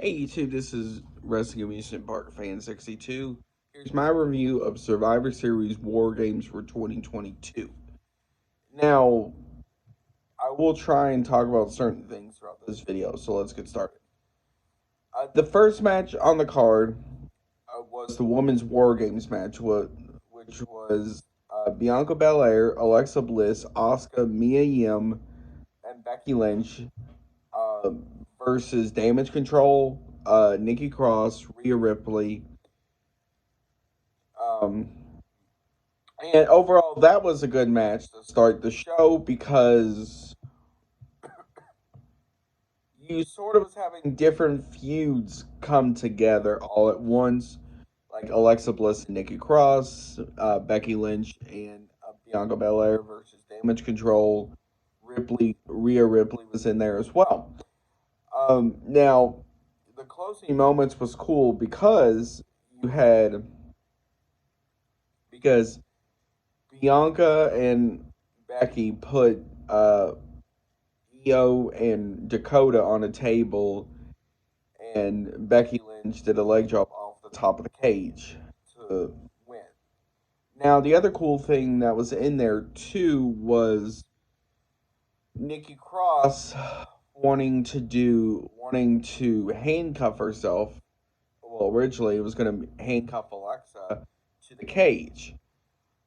Hey YouTube, this is Wrestling Amusement Park Fan 62. Here's my review of Survivor Series War Games for 2022. Now, I will try and talk about certain things throughout this video, so let's get started. The first match on the card was the Women's War Games match, which was Bianca Belair, Alexa Bliss, Asuka, Mia Yim, and Becky Lynch uh, versus Damage Control, Nikki Cross, Rhea Ripley. Um, and overall, that was a good match to start the show because you sort of was having different feuds come together all at once, like Alexa Bliss and Nikki Cross, Becky Lynch and Bianca Belair versus Damage Control. Rhea Ripley was in there as well. Now, the closing moments was cool you had because Bianca and Becky put Io and Dakota on a table, and Becky Lynch did a leg drop off the top of the cage to win. Now, the other cool thing that was in there too was Nikki Cross wanting to handcuff herself. Well, originally it was going to handcuff Alexa to the cage.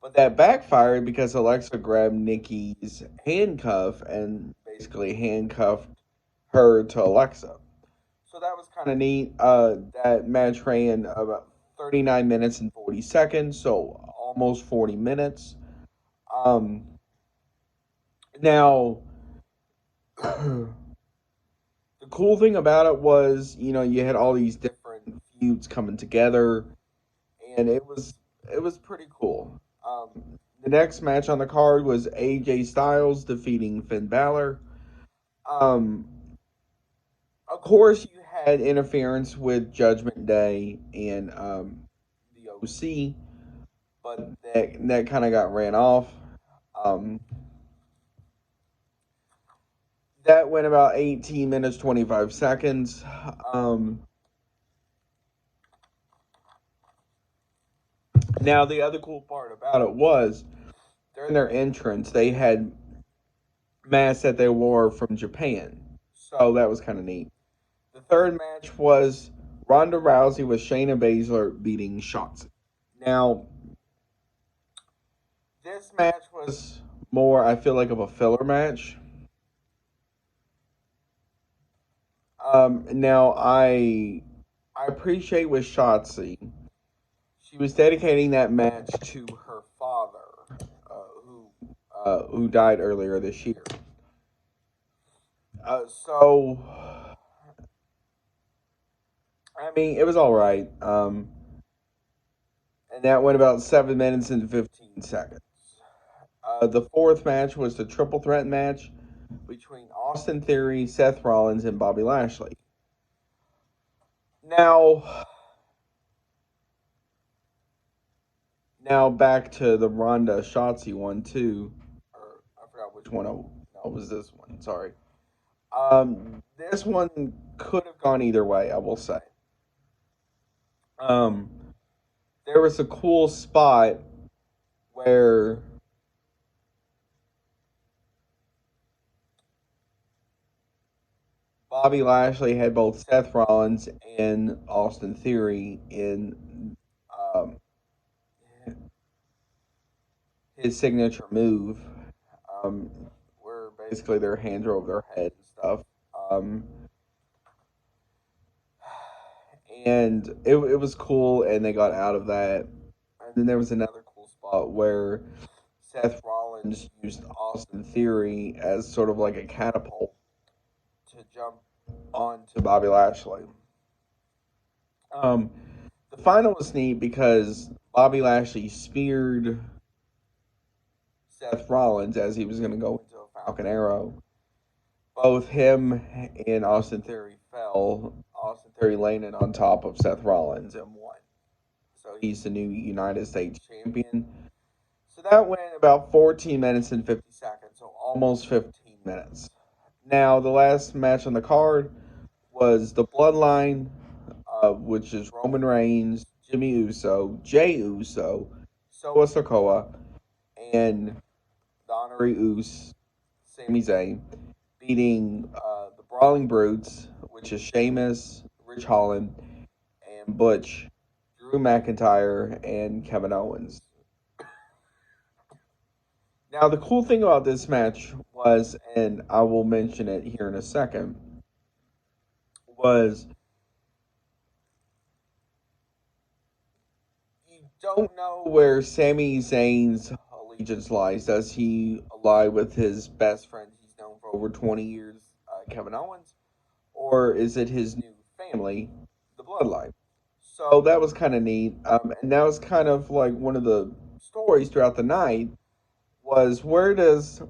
But that backfired because Alexa grabbed Nikki's handcuff and basically handcuffed her to Alexa. So that was kind of neat. That match ran about 39 minutes and 40 seconds, so almost 40 minutes. Um, now, the cool thing about it was, you had all these different feuds coming together, and it was pretty cool. The next match on the card was AJ Styles defeating Finn Balor. Um, of course, you had interference with Judgment Day and the OC, but that kind of got ran off. Um, that went about 18 minutes 25 seconds. Um, Now, the other cool part about it was during their entrance, they had masks that they wore from Japan. So that was kind of neat. The third match was Ronda Rousey with Shayna Baszler beating Shotzi. Now, this match was more, I feel like, of a filler match. Now, I appreciate with Shotzi, she was dedicating that match to her father, who died earlier this year. So, I mean, it was all right. And that went about 7 minutes and 15 seconds. The fourth match was the triple threat match between Austin Theory, Seth Rollins, and Bobby Lashley. Now, back to the Ronda Shotzi one too. Or I forgot which one. No, it was this one. Sorry. This one could have gone either way. I will say. Um, there was a cool spot where Bobby Lashley had both Seth Rollins and Austin Theory in um, his signature move, um, where basically their hands are over their head and stuff. Um, and it was cool, and they got out of that. And then there was another cool spot where Seth Rollins used Austin Theory as sort of like a catapult to jump onto Bobby Lashley. Um, the final was neat because Bobby Lashley speared Seth Rollins as he was going to go into a Falcon Arrow. Both him and Austin Theory fell. Austin Theory landed on top of Seth Rollins and won. So he's the new United States champion. So that went about 14 minutes and 50 seconds, so almost 15 minutes. Now, the last match on the card was the Bloodline, which is Roman Reigns, Jimmy Uso, Jay Uso, Solo Sikoa, and the Honorary Uso, Sami Zayn, beating the Brawling Brutes, which is Sheamus, Rich Holland, and Butch, Drew McIntyre, and Kevin Owens. Now, the cool thing about this match was, and I will mention it here in a second, was you don't know where Sami Zayn's allegiance lies. Does he lie with his best friend he's known for over 20 years, Kevin Owens? Or is it his new family, the Bloodline? So that was kind of neat. And that was kind of like one of the stories throughout the night was where does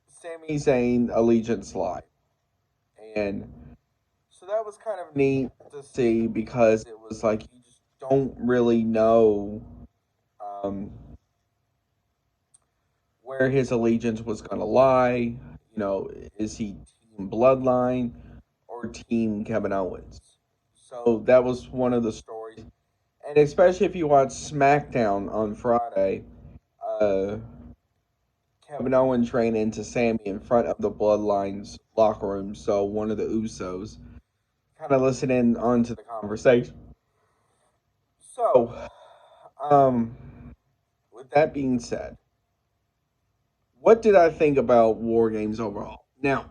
Sami Zayn allegiance lie? And so that was kind of neat to see because it was like you just don't really know um, where his allegiance was going to lie. You know, is he team Bloodline or team Kevin Owens? So that was one of the stories. And especially if you watch SmackDown on Friday, uh, Kevin Owens ran into Sammy in front of the Bloodline's locker room. So one of the Usos kind of listening onto the conversation. So, um, with that being said, what did I think about War Games overall? Now,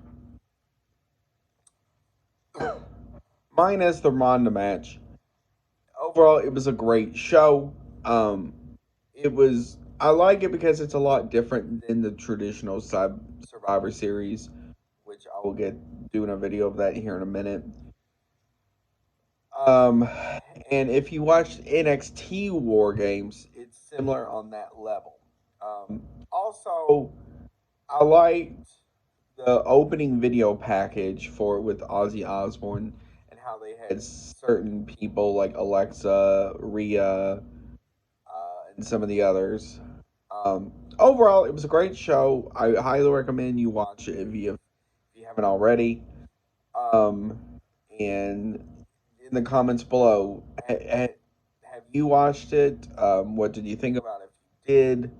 minus the Ronda match, overall it was a great show. Um, it was I like it because it's a lot different than the traditional Survivor Series, which I will get doing a video of that here in a minute. Um, and if you watched NXT War Games, it's similar on that level. Also, I liked the opening video package for it with Ozzy Osbourne and how they had certain people like Alexa, Rhea, and some of the others. Overall, it was a great show. I highly recommend you watch it if you haven't already. Um, and in the comments below, have you watched it? What did you think about it? If you did,